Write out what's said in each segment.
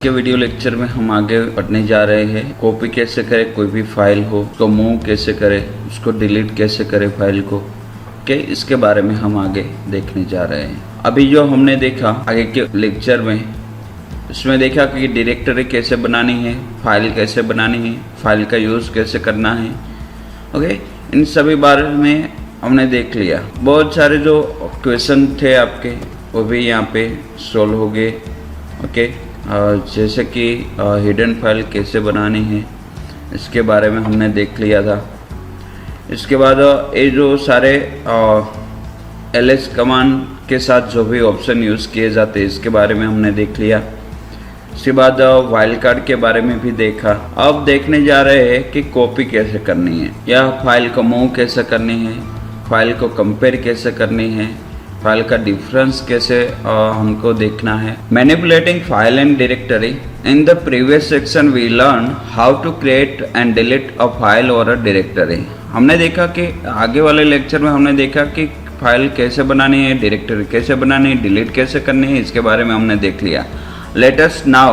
के video lecture में हम आगे बढ़ने जा रहे हैं। कॉपी कैसे करें कोई भी फाइल हो, उसको मूव कैसे करें, उसको डिलीट कैसे करें फाइल को, इसके बारे में हम आगे देखने जा रहे हैं। अभी जो हमने देखा आगे के लेक्चर में, इसमें देखा कि डायरेक्टरी कैसे बनानी है, फाइल कैसे बनानी है, फाइल का यूज़ कैसे करना है। इन सभी बारे में हमने देख लिया। बहुत सारे जो क्वेश्चन थे आपके वो भी यहाँ पे सोल्व हो गए। जैसे कि हिडन फाइल कैसे बनानी है इसके बारे में हमने देख लिया था। इसके बाद ये जो सारे ls कमांड के साथ जो भी ऑप्शन यूज़ किए जाते हैं इसके बारे में हमने देख लिया। इसके बाद वाइल्ड कार्ड के बारे में भी देखा। अब देखने जा रहे हैं कि कॉपी कैसे करनी है, या फाइल को मूव कैसे करनी है, फाइल को कंपेयर कैसे करनी है, फाइल का डिफरेंस कैसे हमको देखना है। Manipulating file and directory. In the previous section we learn how to create and delete a file और अ डायरेक्टरी। हमने देखा कि आगे वाले लेक्चर में हमने देखा कि फाइल कैसे बनानी है, डायरेक्टरी कैसे बनानी है, डिलीट कैसे करनी है, इसके बारे में हमने देख लिया। Let us now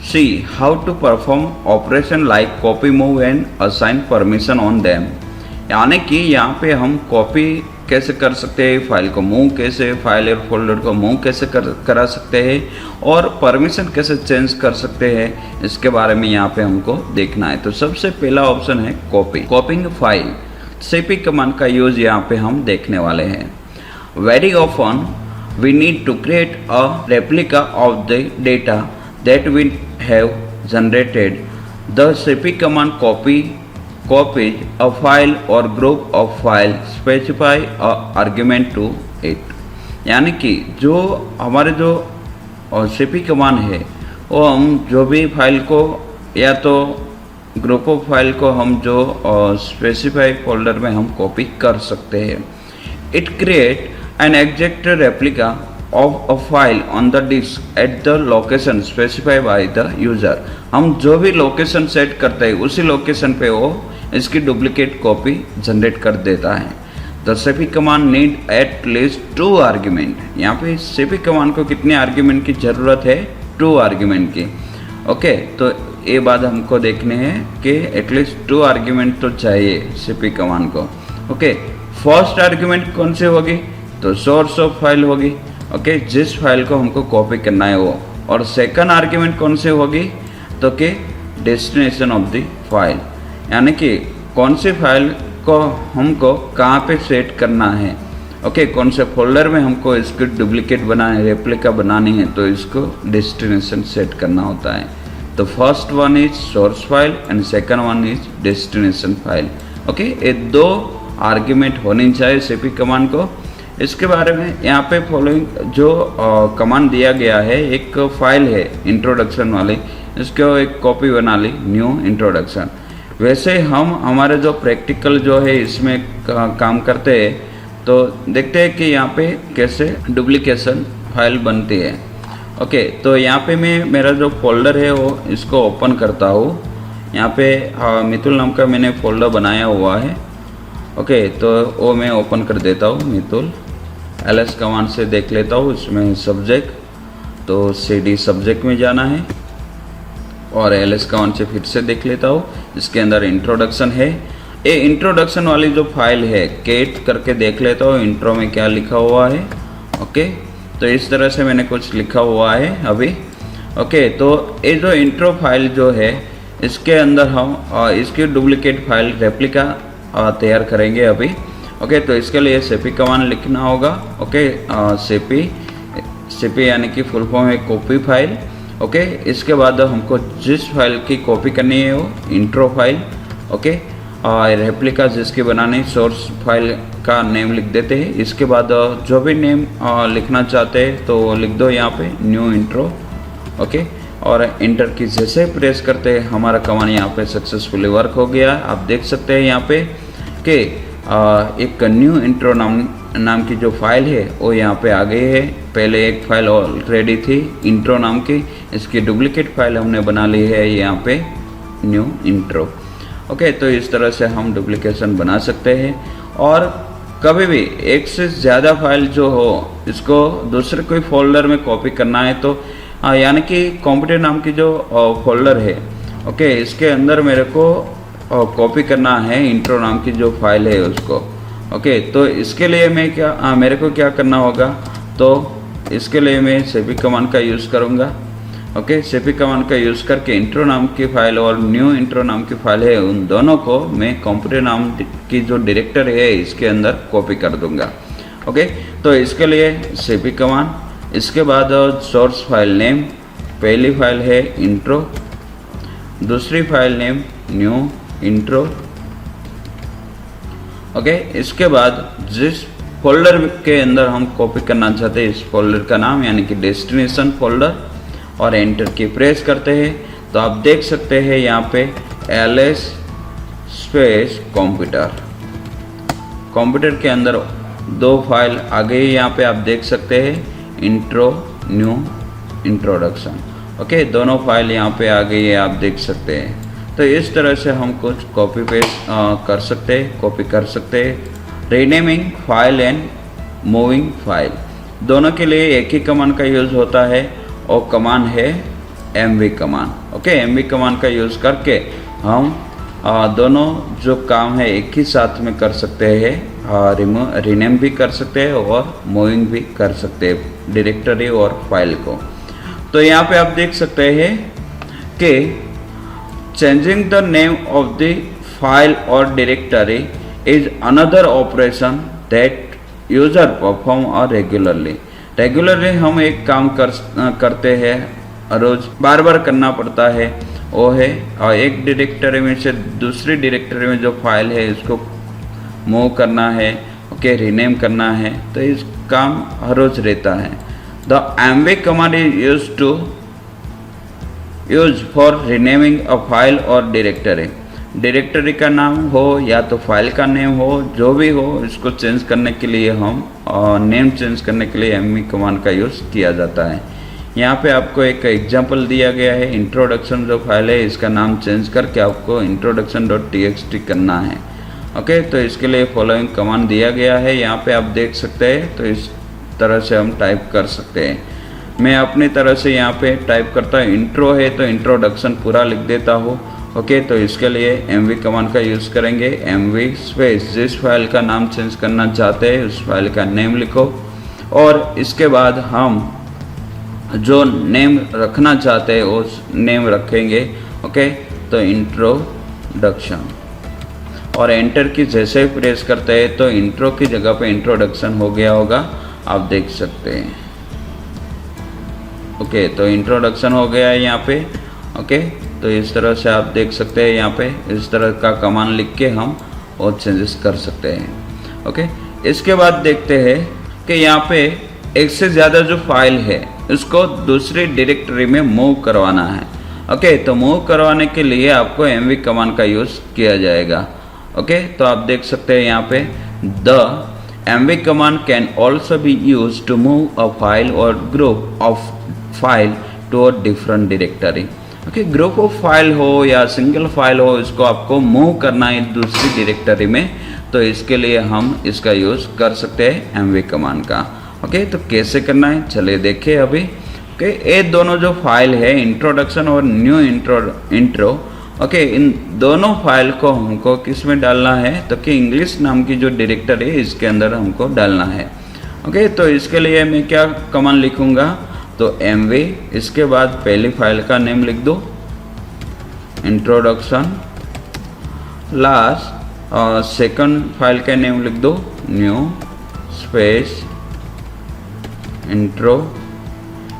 see how to perform operation like copy, move and assign permission on them। यानी कि यहाँ पे हम कॉपी कैसे कर सकते हैं, फाइल को मूव कैसे, फाइल और फोल्डर को मूव कैसे करा सकते हैं, और परमिशन कैसे चेंज कर सकते हैं, इसके बारे में यहाँ पे हमको देखना है। तो सबसे पहला ऑप्शन है कॉपी, कॉपिंग फाइल। cp कमांड का यूज यहाँ पे हम देखने वाले हैं। Very often we need to create a replica of the data that we have generated. The cp command copies a file or group of files, specify a argument to it। यानी कि जो हमारे जो cp कमांड है वो हम जो भी फाइल को या तो ग्रुप ऑफ फाइल को हम जो स्पेसिफाई फोल्डर में हम कॉपी कर सकते हैं। It create an exact replica of a file on the disk at the location specified by the user। हम जो भी लोकेशन सेट करते हैं उसी लोकेशन पे वो इसकी डुप्लीकेट कॉपी जनरेट कर देता है। The cp command need at least 2 argument. यहाँ पे cp कमांड को कितने आर्ग्यूमेंट की ज़रूरत है, 2 आर्ग्यूमेंट की। तो ये बात हमको देखने हैं कि एटलीस्ट 2 आर्ग्यूमेंट तो चाहिए cp कमांड को। फर्स्ट आर्ग्यूमेंट कौन सी होगी, तो सोर्स ऑफ फाइल होगी। जिस फाइल को हमको कॉपी करना है वो। और सेकंड आर्ग्यूमेंट कौन से होगी, तो कि डेस्टिनेशन ऑफ द फाइल, यानी कि कौन सी फाइल को हमको कहाँ पे सेट करना है। कौन से फोल्डर में हमको इसकी डुप्लीकेट बनानी, रेप्लिका बनानी है, तो इसको डेस्टिनेशन सेट करना होता है। तो first one is source file and second one is destination file. ये 2 आर्ग्यूमेंट होनी चाहिए cp कमांड को। इसके बारे में यहाँ पे फॉलोइंग जो कमांड दिया गया है, एक फाइल है इंट्रोडक्शन वाली, इसको एक कॉपी बना ली, न्यू इंट्रोडक्शन। वैसे हम हमारे जो प्रैक्टिकल जो है इसमें काम करते हैं, तो देखते हैं कि यहाँ पे कैसे डुप्लीकेशन फाइल बनती है। तो यहाँ पे मैं मेरा जो फोल्डर है वो इसको ओपन करता हूँ। यहाँ पे मितुल नाम का मैंने फोल्डर बनाया हुआ है। तो वो मैं ओपन कर देता हूँ मितुल। ls कमांड से देख लेता हूँ, इसमें सब्जेक्ट, तो cd सब्जेक्ट में जाना है, और ls कमांड से फिर से देख लेता हूँ। इसके अंदर इंट्रोडक्शन है। ये इंट्रोडक्शन वाली जो फाइल है केट करके देख लेता हूँ इंट्रो में क्या लिखा हुआ है। तो इस तरह से मैंने कुछ लिखा हुआ है अभी। तो ये जो इंट्रो फाइल जो है इसके अंदर हम इसकी डुप्लीकेट फाइल रेप्लिका तैयार करेंगे अभी। तो इसके लिए cp कमांड लिखना होगा। cp यानी कि फुल फॉर्म है कॉपी फाइल। इसके बाद हमको जिस फाइल की कॉपी करनी है वो इंट्रो फाइल। रेप्लिका जिसकी बनानी, सोर्स फाइल का नेम लिख देते हैं। इसके बाद जो भी नेम लिखना चाहते हैं तो लिख दो यहाँ पे, न्यू इंट्रो। और इंटर की जैसे प्रेस करते हैं हमारा कमांड यहाँ पे सक्सेसफुली वर्क हो गया। आप देख सकते हैं यहाँ पे कि एक न्यू इंट्रो नाम की जो फाइल है वो यहाँ पे आ गई है। पहले एक फाइल ऑलरेडी थी इंट्रो नाम की, इसकी डुप्लीकेट फाइल हमने बना ली है यहाँ पे न्यू इंट्रो। तो इस तरह से हम डुप्लीकेशन बना सकते हैं। और कभी भी एक से ज़्यादा फाइल जो हो इसको दूसरे कोई फोल्डर में कॉपी करना है तो यानी कि कंप्यूटर नाम की जो फोल्डर है, ओके, इसके अंदर मेरे को कॉपी करना है इंट्रो नाम की जो फाइल है उसको। ओके, तो इसके लिए मैं मेरे को क्या करना होगा, तो इसके लिए मैं cp कमांड का यूज़ करूँगा। ओके, cp कमांड का यूज़ करके इंट्रो नाम की फाइल और न्यू इंट्रो नाम की फाइल है, उन दोनों को मैं कंप्यूटर नाम की जो डायरेक्टरी है इसके अंदर कॉपी कर दूंगा। ओके, तो इसके लिए cp कमांड, इसके बाद सोर्स फाइल नेम, पहली फाइल है इंट्रो, दूसरी file name new intro. Okay, इसके बाद जिस फोल्डर के अंदर हम कॉपी करना चाहते हैं इस फोल्डर का नाम यानी कि डेस्टिनेशन फोल्डर, और एंटर की प्रेस करते हैं तो आप देख सकते हैं यहाँ पे ls स्पेस कंप्यूटर के अंदर दो फाइल आ गई। यहाँ पे आप देख सकते हैं इंट्रो न्यू इंट्रोडक्शन। ओके, दोनों फाइल यहाँ पे आ गई है, आप देख सकते हैं। तो इस तरह से हम कुछ कॉपी पेस्ट कर सकते हैं, कॉपी कर सकते हैं। Renaming file and moving file, दोनों के लिए एक ही कमांड का यूज़ होता है और कमांड है mv command. Okay, mv command का यूज़ करके हम दोनों जो काम है एक ही साथ में कर सकते हैं, रीनेम भी कर सकते हैं और मूविंग भी कर सकते हैं डायरेक्टरी और फाइल को। तो यहाँ पे आप देख सकते हैं कि changing the name of the file और directory is another operation that user perform regularly हम एक काम करते हैं, रोज बार बार करना पड़ता है, वो है और एक डायरेक्टरी में से दूसरी डायरेक्टरी में जो फाइल है इसको मूव करना है, ओके, रीनेम करना है। तो इस काम हर रोज रहता है। The mv command is use for renaming a file और डायरेक्टरी का नाम हो या तो फाइल का नेम हो, जो भी हो, इसको चेंज करने के लिए हम नेम चेंज करने के लिए mv कमांड का यूज़ किया जाता है। यहाँ पे आपको एक एग्जांपल दिया गया है, इंट्रोडक्शन जो फाइल है इसका नाम चेंज करके आपको introduction.txt करना है। ओके, तो इसके लिए फॉलोइंग कमांड दिया गया है, यहाँ पे आप देख सकते हैं। तो इस तरह से हम टाइप कर सकते हैं। मैं अपनी तरह से यहाँ पे टाइप करता हूँ, इंट्रो है तो इंट्रोडक्शन पूरा लिख देता हूँ। ओके, तो इसके लिए mv कमांड का यूज़ करेंगे। mv स्पेस जिस फाइल का नाम चेंज करना चाहते हैं उस फाइल का नेम लिखो, और इसके बाद हम जो नेम रखना चाहते हैं उस नेम रखेंगे। ओके, तो इंट्रोडक्शन, और एंटर की जैसे ही प्रेस करते हैं तो इंट्रो की जगह पे इंट्रोडक्शन हो गया होगा, आप देख सकते हैं। ओके, तो इंट्रोडक्शन हो गया है यहाँ पे। ओके, तो इस तरह से आप देख सकते हैं, यहाँ पे इस तरह का कमांड लिख के हम और चेंजेस कर सकते हैं। ओके, इसके बाद देखते हैं कि यहाँ पे एक से ज़्यादा जो फाइल है उसको दूसरी डायरेक्टरी में मूव करवाना है। ओके, तो मूव करवाने के लिए आपको mv कमांड का यूज़ किया जाएगा। ओके, तो आप देख सकते हैं यहाँ पे the mv command can also be used to move a file और group of file to a different directory. Okay, group of file हो या सिंगल फाइल हो, इसको आपको मूव करना है दूसरी डायरेक्टरी में, तो इसके लिए हम इसका यूज़ कर सकते हैं mv कमांड का। ओके, तो कैसे करना है चलिए देखें अभी। ओके, ये दोनों जो फाइल है इंट्रोडक्शन और न्यू इंट्रो, ओके, इन दोनों फाइल को हमको किस में डालना है, तो कि इंग्लिश नाम की जो डायरेक्टरी है इसके अंदर हमको डालना है। ओके, तो इसके लिए मैं क्या कमांड लिखूँगा, तो mv, इसके बाद पहली फाइल का नेम लिख दो इंट्रोडक्शन, लास्ट और सेकंड फाइल का नेम लिख दो न्यू स्पेस इंट्रो,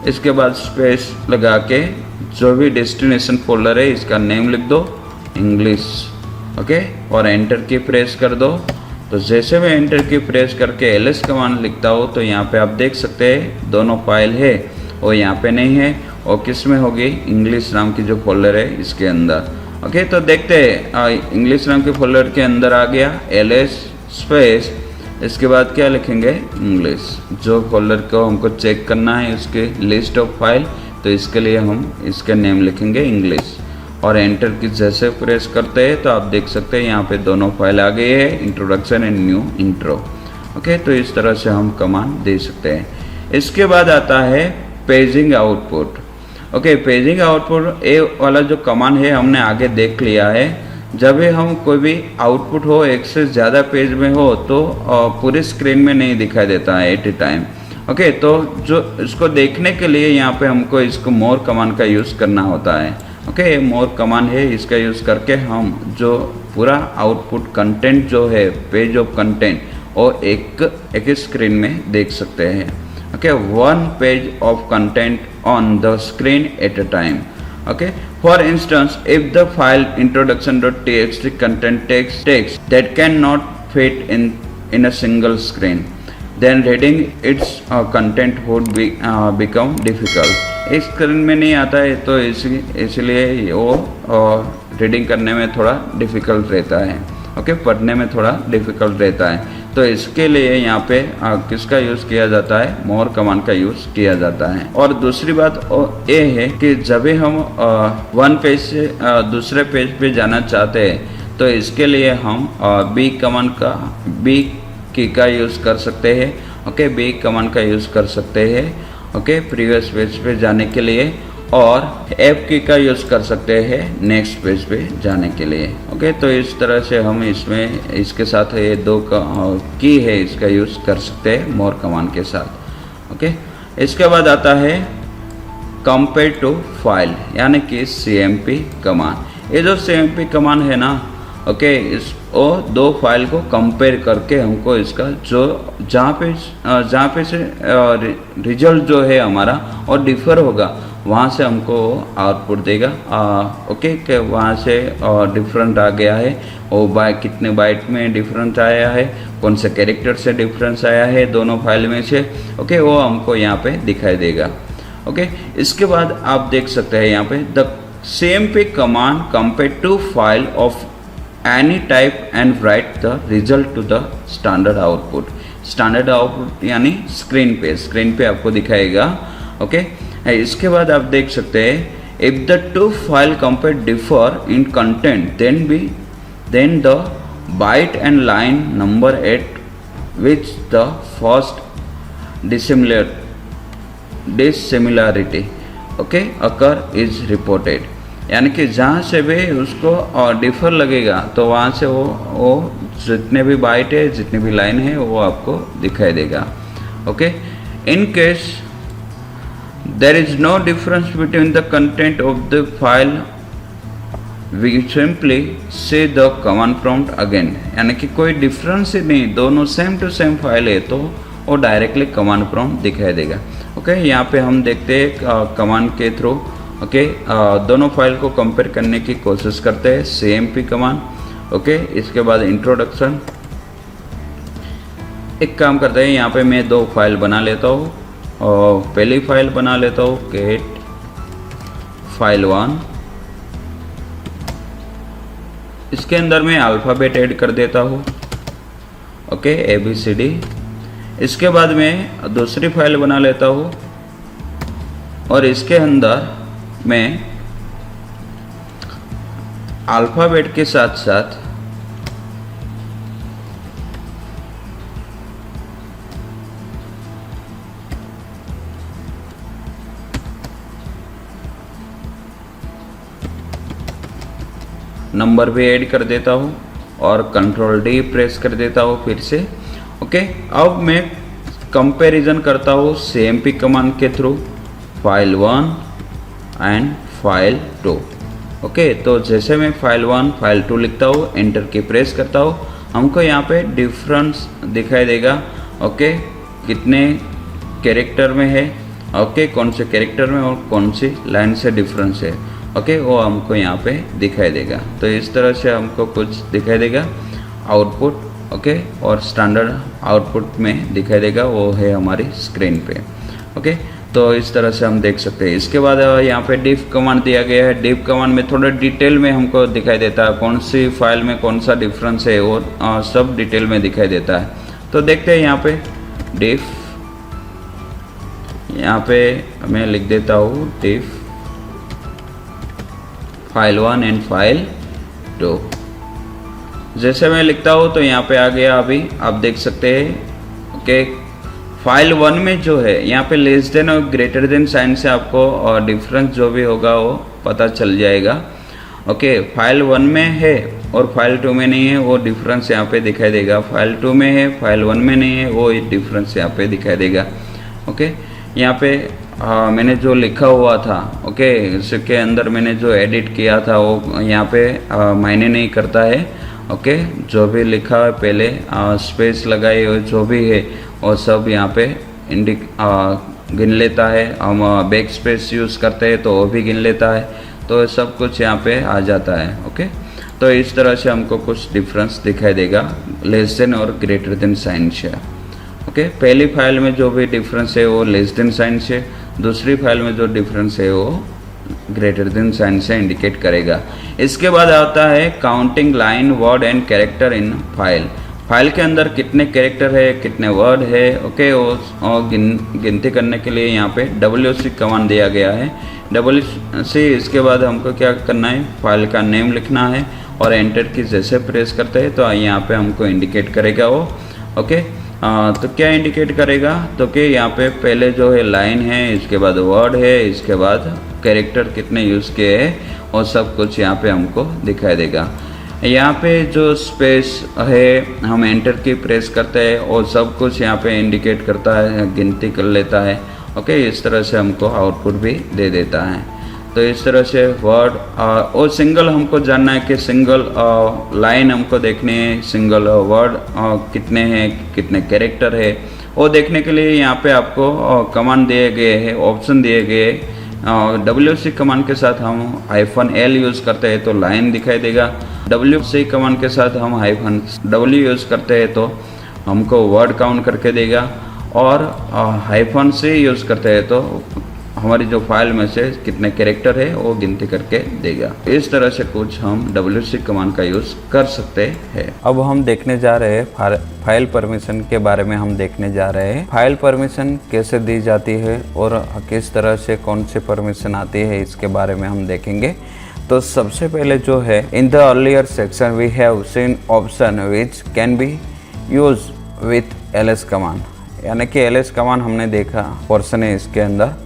इसके बाद स्पेस लगा के जो भी डेस्टिनेशन फोल्डर है इसका नेम लिख दो इंग्लिश। ओके, और एंटर की प्रेस कर दो। तो जैसे मैं एंटर की प्रेस करके ls कमांड लिखता हूँ तो यहाँ पे आप देख सकते हैं दोनों फाइल है और यहाँ पे नहीं है, और किस में होगी, इंग्लिश नाम की जो फोल्डर है इसके अंदर। ओके, तो देखते हैं इंग्लिश नाम के फोल्डर के अंदर आ गया ls स्पेस, इसके बाद क्या लिखेंगे इंग्लिश, जो फोल्डर को हमको चेक करना है उसके लिस्ट ऑफ फाइल, तो इसके लिए हम इसका नेम लिखेंगे इंग्लिश, और एंटर की जैसे प्रेस करते हैं तो आप देख सकते हैं यहाँ पे दोनों फाइल आ गए हैं, introduction and new intro. Okay, तो इस तरह से हम कमांड दे सकते हैं। इसके बाद आता है paging output. Okay, paging output ए वाला जो कमांड है हमने आगे देख लिया है। जब भी हम कोई भी आउटपुट हो एक से ज़्यादा पेज में हो तो पूरी स्क्रीन में नहीं दिखाई देता है एट ए टाइम। ओके, तो जो इसको देखने के लिए यहाँ पे हमको इसको मोर कमांड का यूज़ करना होता है। ओके, मोर कमांड है, इसका यूज़ करके हम जो पूरा आउटपुट कंटेंट जो है पेज ऑफ कंटेंट वो एक स्क्रीन में देख सकते हैं। Okay, one page of content on the screen at a time. Okay, for instance, if the file introduction.txt contains text that cannot fit in a single screen, then reading its content would become difficult. इस screen में नहीं आता है तो इसलिए वो reading करने में थोड़ा डिफ़िकल्ट रहता है। ओके, पढ़ने में थोड़ा डिफ़िकल्ट रहता है। तो इसके लिए यहाँ पे किसका यूज़ किया जाता है? मोर कमांड का यूज़ किया जाता है। और दूसरी बात ये है कि जब भी हम वन पेज से दूसरे पेज पे जाना चाहते हैं तो इसके लिए हम बी कमांड का बी की का यूज़ कर सकते हैं। ओके, बी कमांड का यूज़ कर सकते हैं। ओके, प्रीवियस पेज पे जाने के लिए, और एफ की का यूज़ कर सकते हैं नेक्स्ट पेज पे जाने के लिए। ओके, तो इस तरह से हम इसमें इसके साथ ये दो की है इसका यूज़ कर सकते हैं मोर कमांड के साथ। ओके, इसके बाद आता है कंपेयर टू फाइल यानी कि CMP कमांड। ये जो CMP कमांड है ना, ओके, इस वो दो फाइल को कंपेयर करके हमको इसका जो जहाँ पे से रिजल्ट जो है हमारा और डिफ़र होगा वहाँ से हमको आउटपुट देगा। ओके, कि वहाँ से डिफरेंट आ गया है, वो कितने बाइट में डिफरेंस आया है, कौन से कैरेक्टर से डिफरेंस आया है दोनों फाइल में से। ओके, वो हमको यहाँ पे दिखाई देगा। ओके, इसके बाद आप देख सकते हैं यहाँ पे the CMP command compare two file of any type and write the result to the standard output. Standard output यानी स्क्रीन पे आपको दिखाएगा। ओके, इसके बाद आप देख सकते हैं if the two file compare differ in content then the byte and line number at which the first dissimilarity okay occur is reported. यानी कि जहाँ से भी उसको डिफर लगेगा तो वहाँ से वो जितने भी बाइट है जितनी भी लाइन है वो आपको दिखाई देगा। Okay, in case there is no difference between the content of the file, we simply say the command prompt again। यानी कि कोई डिफरेंस ही नहीं, दोनों सेम टू सेम फाइल है तो वो डायरेक्टली कमांड प्रॉम्प्ट दिखाई देगा। ओके, यहाँ पे हम देखते हैं कमांड के थ्रू ओके दोनों फाइल को कंपेयर करने की कोशिश करते हैं CMP कमांड। ओके, इसके बाद इंट्रोडक्शन। एक काम करते हैं, यहाँ पे मैं दो फाइल बना लेता हूँ और पहली फाइल बना लेता हूँ गेट फाइल 1। इसके अंदर मैं अल्फ़ाबेट ऐड कर देता हूँ। Okay, ABCD। इसके बाद मैं दूसरी फाइल बना लेता हूँ और इसके अंदर मैं अल्फ़ाबेट के साथ साथ नंबर भी ऐड कर देता हूँ और कंट्रोल D प्रेस कर देता हूँ फिर से। ओके, अब मैं कंपैरिजन करता हूँ CMP कमांड के through file 1 and file 2। Okay, तो जैसे मैं फाइल 1 फाइल 2 लिखता हूँ, एंटर की प्रेस करता हूँ, हमको यहाँ पे डिफरेंस दिखाई देगा। ओके, कितने कैरेक्टर में है, ओके, कौन से कैरेक्टर में और कौन सी लाइन से डिफरेंस है। ओके, वो हमको यहाँ पे दिखाई देगा। तो इस तरह से हमको कुछ दिखाई देगा आउटपुट। ओके, और स्टैंडर्ड आउटपुट में दिखाई देगा, वो है हमारी स्क्रीन पे। ओके, तो इस तरह से हम देख सकते हैं। इसके बाद यहाँ पे diff कमांड दिया गया है। diff कमांड में थोड़ा डिटेल में हमको दिखाई देता है कौन सी फाइल में कौन सा डिफरेंस है और सब डिटेल में दिखाई देता है। तो देखते हैं यहाँ पे diff, यहाँ पे मैं लिख देता हूँ diff फाइल 1 एंड फाइल 2। जैसे मैं लिखता हूँ तो यहाँ पे आ गया, अभी आप देख सकते हैं। ओके, फाइल 1 में जो है यहाँ पे लेस देन और ग्रेटर देन साइन से आपको डिफरेंस जो भी होगा वो पता चल जाएगा। ओके, फाइल 1 में है और फाइल 2 में नहीं है, वो डिफरेंस यहाँ पे दिखाई देगा। फाइल 2 में है, फाइल 1 में नहीं है, वो डिफरेंस यहाँ पे दिखाई देगा। ओके, यहाँ पे मैंने जो लिखा हुआ था, ओके, इसके अंदर मैंने जो एडिट किया था वो यहाँ पे मायने नहीं करता है। ओके, जो भी लिखा है पहले स्पेस लगाए हुए जो भी है वो सब यहाँ पे गिन लेता है। हम बैक स्पेस यूज़ करते हैं तो वो भी गिन लेता है, तो सब कुछ यहाँ पे आ जाता है। ओके, तो इस तरह से हमको कुछ डिफरेंस दिखाई देगा लेस देन और ग्रेटर देन साइन से। ओके, पहली फाइल में जो भी डिफरेंस है वो लेस देन साइन से, दूसरी फाइल में जो डिफरेंस है वो ग्रेटर देन साइन से इंडिकेट करेगा। इसके बाद आता है counting line word and character in file. File के अंदर कितने कैरेक्टर है, कितने वर्ड है, ओके, वो गिनती करने के लिए यहाँ पे WC कमांड दिया गया है। WC, इसके बाद हमको क्या करना है, फाइल का नेम लिखना है और एंटर की जैसे प्रेस करते हैं तो यहाँ पे हमको इंडिकेट करेगा वो। ओके, तो क्या इंडिकेट करेगा, तो कि यहाँ पे पहले जो है लाइन है, इसके बाद वर्ड है, इसके बाद कैरेक्टर कितने यूज़ किए हैं और सब कुछ यहाँ पे हमको दिखाई देगा। यहाँ पे जो स्पेस है हम एंटर की प्रेस करते हैं और सब कुछ यहाँ पे इंडिकेट करता है, गिनती कर लेता है। ओके, इस तरह से हमको आउटपुट भी दे देता है। तो इस तरह से वर्ड और सिंगल हमको जानना है कि सिंगल लाइन हमको देखनी है, सिंगल वर्ड कितने हैं, कितने कैरेक्टर है, वो देखने के लिए यहाँ पे आपको कमांड दिए गए हैं, ऑप्शन दिए गए। WC कमांड के साथ हम -L यूज़ करते हैं तो लाइन दिखाई देगा। WC कमांड के साथ हम -W यूज़ करते हैं तो हमको वर्ड काउंट करके देगा, और -C यूज़ करते हैं तो हमारी जो फाइल में से कितने कैरेक्टर है वो गिनती करके देगा। इस तरह से कुछ हम WC कमांड का यूज़ कर सकते हैं। अब हम देखने जा रहे हैं फाइल परमिशन के बारे में। हम देखने जा रहे हैं फाइल परमिशन कैसे दी जाती है और किस तरह से कौन सी परमिशन आती है, इसके बारे में हम देखेंगे। तो सबसे पहले जो है, in the earlier section we have seen option which can be use with LS command, यानी कि LS कमांड हमने देखा पोर्शन है इसके अंदर।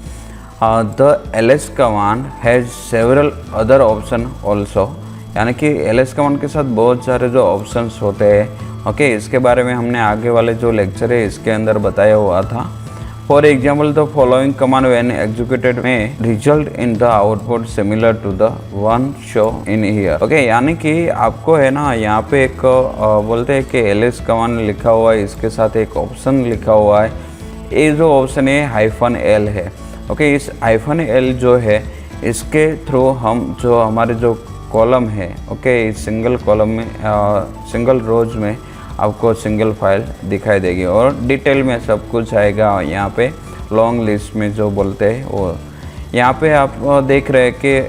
The LS command has several other option also, यानी कि LS कमांड के साथ बहुत सारे जो ऑप्शंस होते हैं। ओके, इसके बारे में हमने आगे वाले जो लेक्चर है इसके अंदर बताया हुआ था। For example, the following command when executed में result in the output similar to the one show in here. Okay, यानी कि आपको है ना यहाँ पे एक बोलते हैं कि LS कमांड लिखा हुआ है, इसके साथ एक ऑप्शन लिखा हुआ है। ये जो ऑप्शन है -L है। ओके, इस -L जो है इसके थ्रू हम जो हमारे जो कॉलम है, ओके, इस सिंगल कॉलम में सिंगल रोज में आपको सिंगल फाइल दिखाई देगी और डिटेल में सब कुछ आएगा। यहाँ पे लॉन्ग लिस्ट में जो बोलते हैं वो यहाँ पे आप देख रहे हैं कि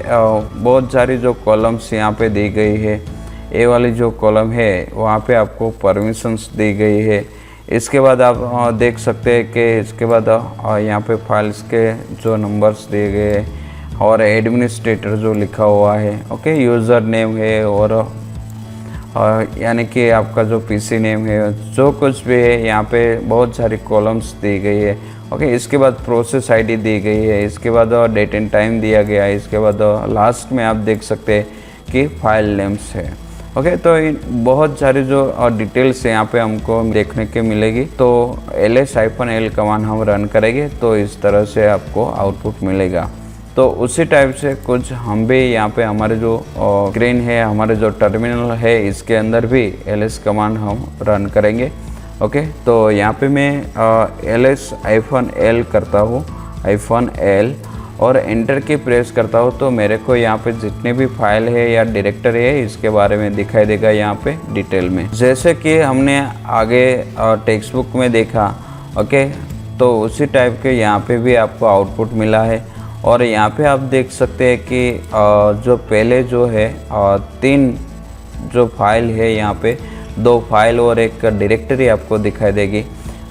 बहुत सारी जो कॉलम्स यहाँ पे दी गई है। ये वाली जो कॉलम है वहाँ पे आपको परमिशंस दी गई है। इसके बाद आप देख सकते हैं कि इसके बाद यहाँ पे फाइल्स के जो नंबर्स दिए गए हैं और एडमिनिस्ट्रेटर जो लिखा हुआ है। ओके, यूज़र नेम है और यानी कि आपका जो PC नेम है, जो कुछ भी है यहाँ पे बहुत सारी कॉलम्स दी गई है। ओके, इसके बाद प्रोसेस ID दी गई है, इसके बाद डेट एंड टाइम दिया गया है, इसके बाद लास्ट में आप देख सकते हैं कि फाइल नेम्स है। ओके, तो बहुत सारी जो डिटेल्स यहाँ पे हमको देखने के मिलेगी। तो LS-L कमांड हम रन करेंगे तो इस तरह से आपको आउटपुट मिलेगा। तो उसी टाइप से कुछ हम भी यहाँ पे हमारे जो स्क्रीन है, हमारे जो टर्मिनल है, इसके अंदर भी LS कमांड हम रन करेंगे। ओके, तो यहाँ पे मैं LS-L करता हूँ, -L, और एंटर की प्रेस करता हूँ तो मेरे को यहाँ पे जितने भी फाइल है या डायरेक्टरी है इसके बारे में दिखाई देगा यहाँ पे डिटेल में, जैसे कि हमने आगे टेक्स्ट बुक में देखा। ओके, तो उसी टाइप के यहाँ पे भी आपको आउटपुट मिला है। और यहाँ पे आप देख सकते हैं कि जो पहले जो है 3 जो फाइल है, यहाँ पे 2 फाइल और एक डायरेक्टरी आपको दिखाई देगी।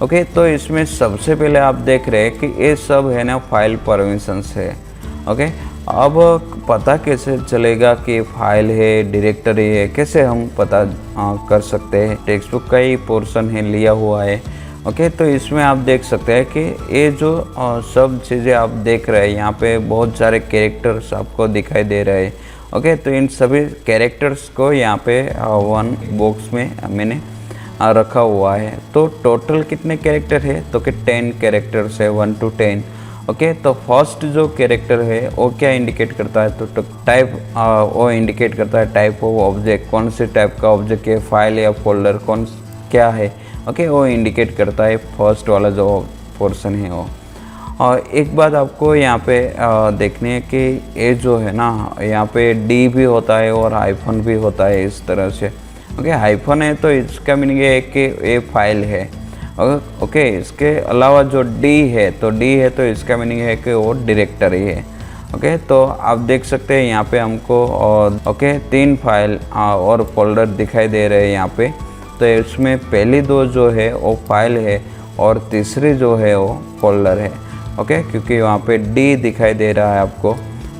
ओके, तो इसमें सबसे पहले आप देख रहे हैं कि ये सब है ना फाइल परमिशंस है। ओके, अब पता कैसे चलेगा कि फाइल है, डायरेक्टरी है, कैसे हम पता कर सकते हैं। टेक्स्ट बुक का ही पोर्शन है लिया हुआ है। ओके, तो इसमें आप देख सकते हैं कि ये जो सब चीज़ें आप देख रहे हैं, यहाँ पे बहुत सारे कैरेक्टर्स आपको दिखाई दे रहे हैं। ओके, तो इन सभी कैरेक्टर्स को यहाँ पे वन बॉक्स में मैंने रखा हुआ है। तो टोटल कितने कैरेक्टर है, तो कि 10 कैरेक्टर्स है, 1 to 10। ओके, तो फर्स्ट जो कैरेक्टर है वो क्या इंडिकेट करता है, तो टाइप वो इंडिकेट करता है टाइप ऑफ ऑब्जेक्ट, कौन से टाइप का ऑब्जेक्ट है, फाइल या फोल्डर कौन क्या है। ओके, वो इंडिकेट करता है फर्स्ट वाला जो पोर्शन है वो। और एक बात आपको यहाँ पे देखनी है कि ये जो है ना, यहाँ पे डी भी होता है और हाइफन भी होता है इस तरह से। ओके, हाइफन है तो इसका मीनिंग है कि ये फाइल है। ओके, इसके अलावा जो डी है तो इसका मीनिंग है कि वो डायरेक्टरी है। ओके, तो आप देख सकते हैं यहाँ पे हमको ओके 3 फाइल और फोल्डर दिखाई दे रहे हैं यहाँ पे। तो इसमें पहली 2 जो है वो फाइल है और तीसरी जो है वो फोल्डर है। ओके, क्योंकि वहाँ पे डी दिखाई दे रहा है आपको।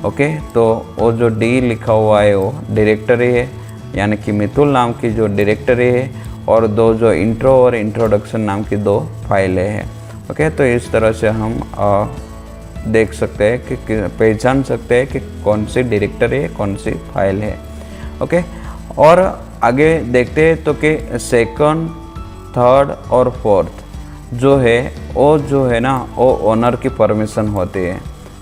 ओके, तो वो जो डी लिखा हुआ है वो डायरेक्टरी है, यानी कि मिथुल नाम की जो डायरेक्टरी है, और 2 जो इंट्रो और इंट्रोडक्शन नाम की 2 फाइलें हैं। ओके, तो इस तरह से हम देख सकते हैं कि पहचान सकते हैं कि कौन सी डायरेक्टरी है, कौन सी फाइल है। ओके, और आगे देखते हैं तो कि सेकंड, थर्ड और फोर्थ जो है वो जो है ना वो ओनर की परमिशन होती है।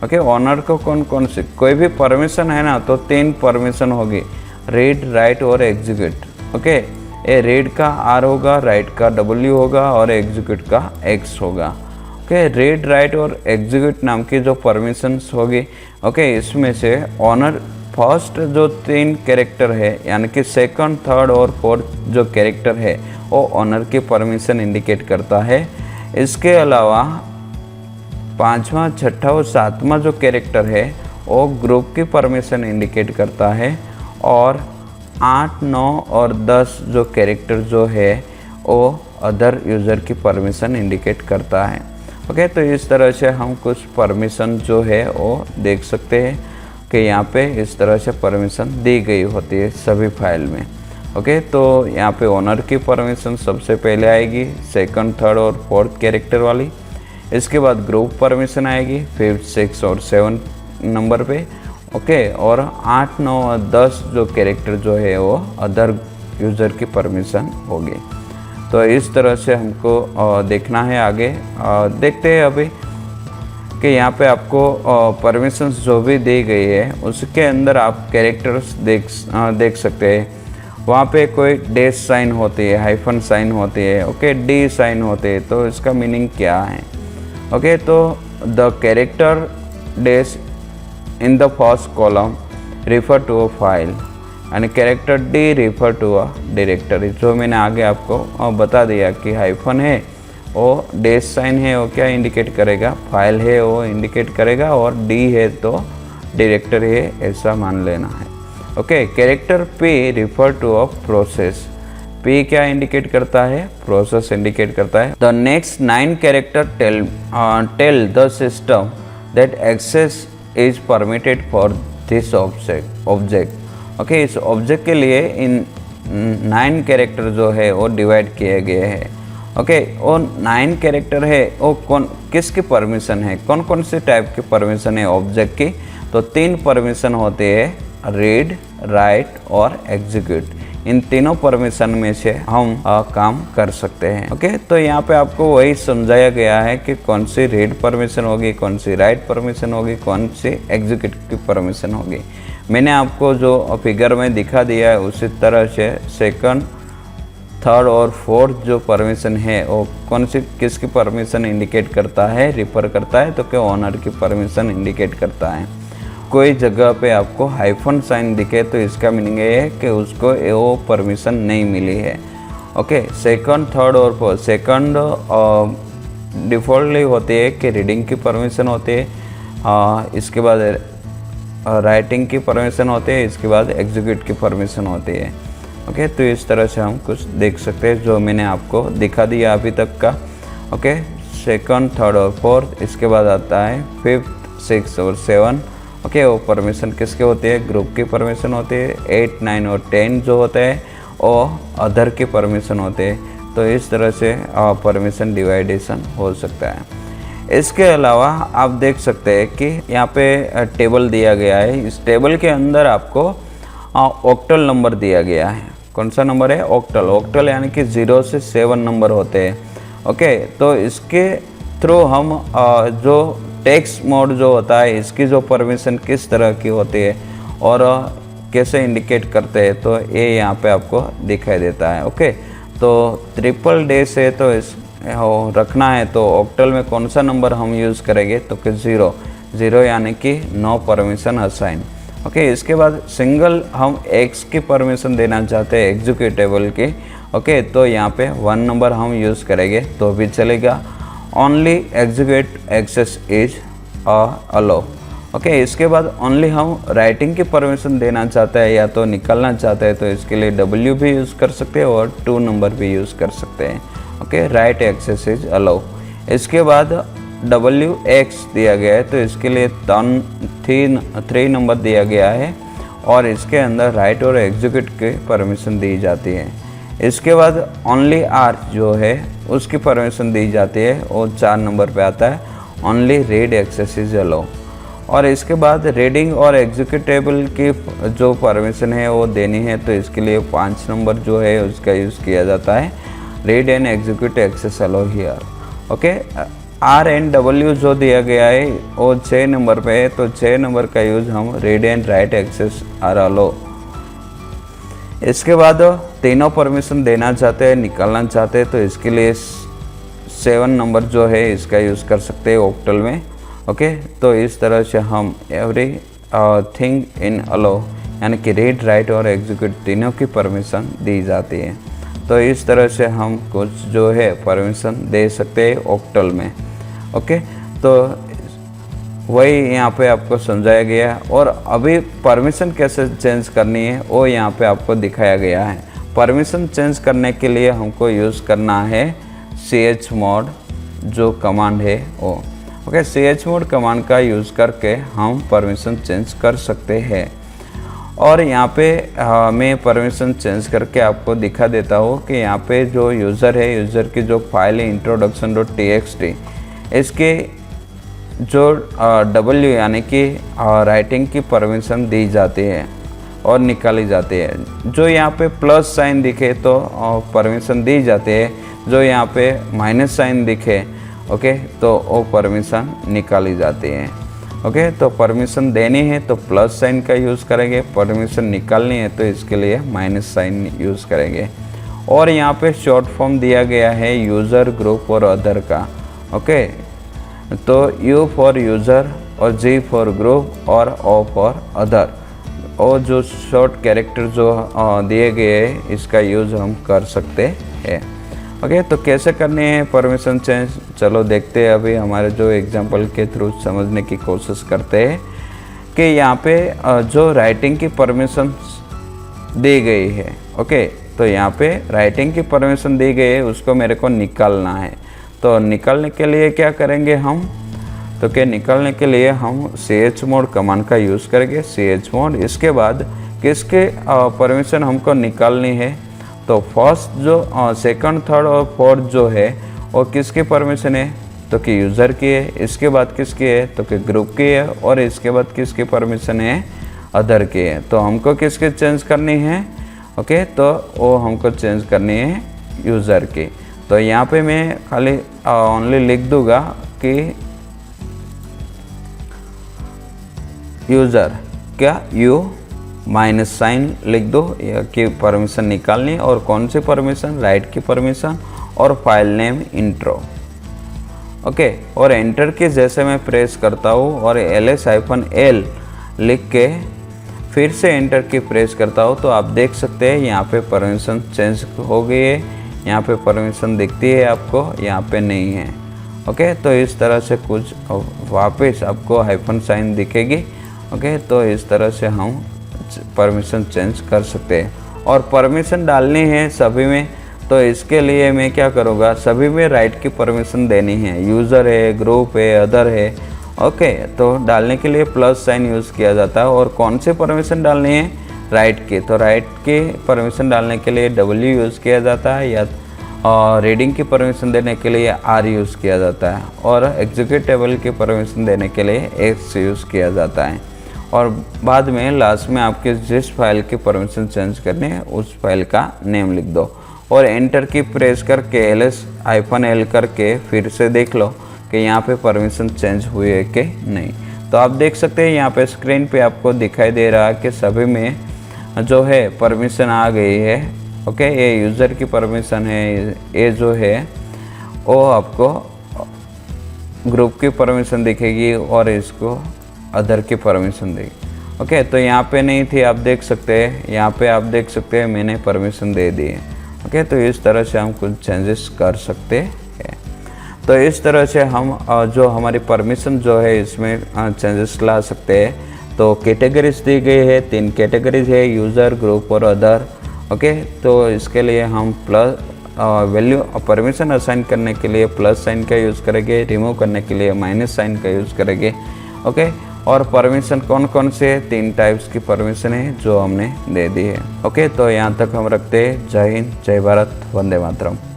ओके, ओनर को कौन कौन सी कोई भी परमिशन है ना तो 3 परमिशन होगी, रीड, राइट और एग्जीक्यूट। ओके, ये रीड का R होगा, राइट का W होगा और एग्जीक्यूट का X होगा। ओके, रीड, राइट और एग्जीक्यूट नाम की जो परमिशंस होगी, ओके, इसमें से ऑनर फर्स्ट जो 3 कैरेक्टर है, यानी कि सेकंड, थर्ड और फोर्थ जो कैरेक्टर है वो ऑनर की परमिशन इंडिकेट करता है। इसके अलावा 5वां, 6ठा और 7वां जो कैरेक्टर है वो ग्रुप की परमिशन इंडिकेट करता है, और 8, 9 और 10 जो कैरेक्टर जो है वो अदर यूज़र की परमिशन इंडिकेट करता है। ओके, तो इस तरह से हम कुछ परमिशन जो है वो देख सकते हैं कि यहाँ पे इस तरह से परमिशन दी गई होती है सभी फाइल में। ओके, तो यहाँ पे ओनर की परमिशन सबसे पहले आएगी, सेकंड, थर्ड और फोर्थ कैरेक्टर वाली। इसके बाद ग्रुप परमिशन आएगी 5, 6 और 7 नंबर पे। ओके, और 8, 9 और 10 जो कैरेक्टर जो है वो अदर यूज़र की परमिशन होगी। तो इस तरह से हमको देखना है। आगे देखते हैं अभी कि यहाँ पे आपको परमिशंस जो भी दी गई है उसके अंदर आप कैरेक्टर्स देख सकते हैं। वहाँ पे कोई डैश साइन होती है, हाइफन साइन होती है, ओके, डी साइन होते हैं। तो इसका मीनिंग क्या है? ओके, तो the character dash in the first column refer to a file and character D refer to a directory. जो मैंने आगे आपको बता दिया कि हाइफन है वो डैश साइन है वो क्या इंडिकेट करेगा, फाइल है वो इंडिकेट करेगा, और डी है तो डायरेक्टरी है ऐसा मान लेना है। Okay, character P refer to a process. P क्या इंडिकेट करता है? प्रोसेस इंडिकेट करता है। The next 9 character tell the system that access is permitted for this object. Okay, इस ऑब्जेक्ट के लिए इन 9 कैरेक्टर जो है वो डिवाइड किए गए हैं। ओके, वो 9 कैरेक्टर है वो किसकी परमिशन है, कौन कौन से टाइप की परमिशन है ऑब्जेक्ट की? तो 3 परमिशन होते हैं, रीड, राइट और एग्जीक्यूट। इन तीनों परमिशन में से हम काम कर सकते हैं। ओके, तो यहाँ पे आपको वही समझाया गया है कि कौन सी रीड परमिशन होगी, कौन सी राइट परमिशन होगी, कौन सी एग्जीक्यूट की परमिशन होगी। मैंने आपको जो फिगर में दिखा दिया है उसी तरह से सेकंड, थर्ड और फोर्थ जो परमिशन है वो कौन सी किसकी परमिशन इंडिकेट करता है, रिफर करता है, तो क्या ओनर की परमिशन इंडिकेट करता है। कोई जगह पे आपको हाइफन साइन दिखे तो इसका मीनिंग ये है कि उसको वो परमिशन नहीं मिली है। ओके, सेकंड, थर्ड और फोर्थ, सेकंड डिफ़ॉल्टली होती है कि रीडिंग की परमिशन होती है, इसके बाद राइटिंग की परमिशन होती है, इसके बाद एग्जीक्यूट की परमिशन होती है। ओके, तो इस तरह से हम कुछ देख सकते हैं जो मैंने आपको दिखा दिया अभी तक का। ओके, सेकंड, थर्ड और फोर्थ, इसके बाद आता है 5, 6 और 7। ओके, वो परमिशन किसके होती है? ग्रुप की परमिशन होती है। 8, 9 और 10 जो होते हैं वो अदर की परमिशन होते हैं। तो इस तरह से परमिशन डिवाइडेशन हो सकता है। इसके अलावा आप देख सकते हैं कि यहाँ पे टेबल दिया गया है। इस टेबल के अंदर आपको ऑक्टल नंबर दिया गया है। कौन सा नंबर है? ऑक्टल। ऑक्टल यानी कि 0 से 7 नंबर होते हैं। ओके, तो इसके थ्रू हम जो टेक्स्ट मोड जो होता है, इसकी जो परमिशन किस तरह की होती है और कैसे इंडिकेट करते हैं, तो ये यहाँ पे आपको दिखाई देता है। ओके, तो ट्रिपल डैश है तो इस रखना है तो ऑक्टल में कौन सा नंबर हम यूज़ करेंगे, तो कि 0 यानी कि नो परमिशन असाइन। ओके, इसके बाद सिंगल हम एक्स की परमिशन देना चाहते हैं एग्जीक्यूटेबल की। ओके, तो यहाँ पे 1 नंबर हम यूज़ करेंगे तो भी चलेगा। Only execute access is allow. Okay, इसके बाद ओनली हम राइटिंग की परमिशन देना चाहते हैं या तो निकालना चाहते हैं तो इसके लिए W भी यूज़ कर सकते हैं और 2 नंबर भी यूज़ कर सकते हैं। Okay, write access is allow. इसके बाद WX दिया गया है तो इसके लिए 3 नंबर दिया गया है और इसके अंदर राइट और एग्जीक्यूट की परमिशन दी जाती है। इसके बाद ओनली R जो है उसकी परमिशन दी जाती है और 4 नंबर पे आता है। Only read access is allow. और इसके बाद रीडिंग और एग्जीक्यूटेबल की जो परमिशन है वो देनी है तो इसके लिए 5 नंबर जो है उसका यूज़ किया जाता है। Read and execute access allow here. Okay, R and W जो दिया गया है वो 6 नंबर पे है तो 6 नंबर का यूज़ हम read and write access are allow. इसके बाद तीनों परमिशन देना चाहते हैं, निकालना चाहते हैं तो इसके लिए 7 नंबर जो है इसका यूज़ कर सकते हैं ऑक्टल में। ओके, तो इस तरह से हम एवरी थिंग इन अलाउ यानी कि रीड राइट और एग्जीक्यूट तीनों की परमिशन दी जाती है। तो इस तरह से हम कुछ जो है परमिशन दे सकते हैं ऑक्टल में। ओके, तो वही यहाँ पे आपको समझाया गया है और अभी परमिशन कैसे चेंज करनी है वो यहाँ पे आपको दिखाया गया है। परमिशन चेंज करने के लिए हमको यूज़ करना है chmod जो कमांड है वो। ओके, chmod कमांड का यूज़ करके हम परमिशन चेंज कर सकते हैं। और यहाँ पे मैं परमिशन चेंज करके आपको दिखा देता हूँ कि यहाँ पे जो यूज़र है, यूज़र की जो फाइल है introduction.txt, इसके जो W यानी कि राइटिंग की परमिशन दी जाती है और निकाली जाती है। जो यहाँ पे प्लस साइन दिखे तो परमिशन दी जाती है, जो यहाँ पे माइनस साइन दिखे ओके तो वो परमिशन निकाली जाती है। ओके, तो परमिशन देनी है तो प्लस साइन का यूज़ करेंगे, परमिशन निकालनी है तो इसके लिए माइनस साइन यूज़ करेंगे। और यहाँ पे शॉर्ट फॉर्म दिया गया है यूज़र, ग्रुप और अदर का। ओके, तो U फॉर यूज़र और G फॉर ग्रुप और O फॉर अदर, और जो शॉर्ट कैरेक्टर जो दिए गए हैं इसका यूज़ हम कर सकते हैं। ओके, तो कैसे करनी है परमिशन चेंज, चलो देखते हैं। अभी हमारे जो एग्जांपल के थ्रू समझने की कोशिश करते हैं कि यहाँ पे जो राइटिंग की परमिशन दी गई है। ओके, तो यहाँ पे राइटिंग की परमिशन दी गई है, उसको मेरे को निकालना है। तो निकालने के लिए क्या करेंगे हम, तो क्या निकालने के लिए हम chmod कमांड का यूज़ करेंगे, chmod। इसके बाद किसके परमिशन हमको निकालनी है, तो फर्स्ट जो सेकंड, थर्ड और फोर्थ जो है वो किसकी परमिशन है, तो कि यूज़र की है। इसके बाद किसकी है, तो कि ग्रुप की है। और इसके बाद किसकी परमिशन है, अदर की है। तो हमको किसकी चेंज करनी है, ओके, तो वो हमको चेंज करनी है यूज़र की। तो यहाँ पे मैं खाली ओनली लिख दूँगा कि यूज़र, क्या यू माइनस साइन लिख दो कि परमिशन निकालनी, और कौन सी परमिशन, राइट की परमिशन और फाइल नेम इंट्रो। ओके, और एंटर की जैसे मैं प्रेस करता हूँ और ls-l लिख के फिर से एंटर की प्रेस करता हूँ तो आप देख सकते हैं यहाँ पे परमिशन चेंज हो गई है। यहाँ पे परमिशन दिखती है आपको, यहाँ पे नहीं है। ओके, तो इस तरह से कुछ वापस आपको हाइफन साइन दिखेगी। ओके, तो इस तरह से हम परमिशन चेंज कर सकते हैं। और परमिशन डालनी है सभी में, तो इसके लिए मैं क्या करूँगा, सभी में राइट की परमिशन देनी है, यूज़र है, ग्रुप है, अदर है। ओके, तो डालने के लिए प्लस साइन यूज़ किया जाता है। और कौन सी परमिशन डालनी है, राइट की, तो राइट की परमिशन डालने के लिए W यूज़ किया जाता है, या रीडिंग की परमिशन देने के लिए R यूज़ किया जाता है और एग्जीक्यूटेबल की परमिशन देने के लिए X यूज़ किया जाता है। और बाद में लास्ट में आपके जिस फाइल की परमिशन चेंज करनी है उस फाइल का नेम लिख दो और एंटर की प्रेस करके -L करके फिर से देख लो कि यहाँ पे परमिशन चेंज हुई है कि नहीं। तो आप देख सकते हैं यहाँ पे स्क्रीन पे आपको दिखाई दे रहा है कि सभी में जो है परमिशन आ गई है। ओके, ये यूज़र की परमिशन है, ये जो है वो आपको ग्रुप की परमिशन दिखेगी और इसको अदर की परमिशन देगी। ओके, तो यहाँ पे नहीं थी, आप देख सकते हैं, यहाँ पे आप देख सकते हैं मैंने परमिशन दे दी है। ओके, तो इस तरह से हम कुछ चेंजेस कर सकते हैं। तो इस तरह से हम जो हमारी परमिशन जो है इसमें चेंजेस ला सकते हैं। तो कैटेगरीज दी गई है, 3 कैटेगरीज है, यूज़र, ग्रुप और अदर। ओके, तो इसके लिए हम प्लस वैल्यू परमिशन असाइन करने के लिए प्लस साइन का यूज़ करेंगे, रिमूव करने के लिए माइनस साइन का यूज़ करेंगे। ओके, और परमिशन कौन कौन से 3 टाइप्स की परमिशन है जो हमने दे दी है। ओके, तो यहाँ तक हम रखते हैं। जय हिंद, जय भारत, वंदे मातरम।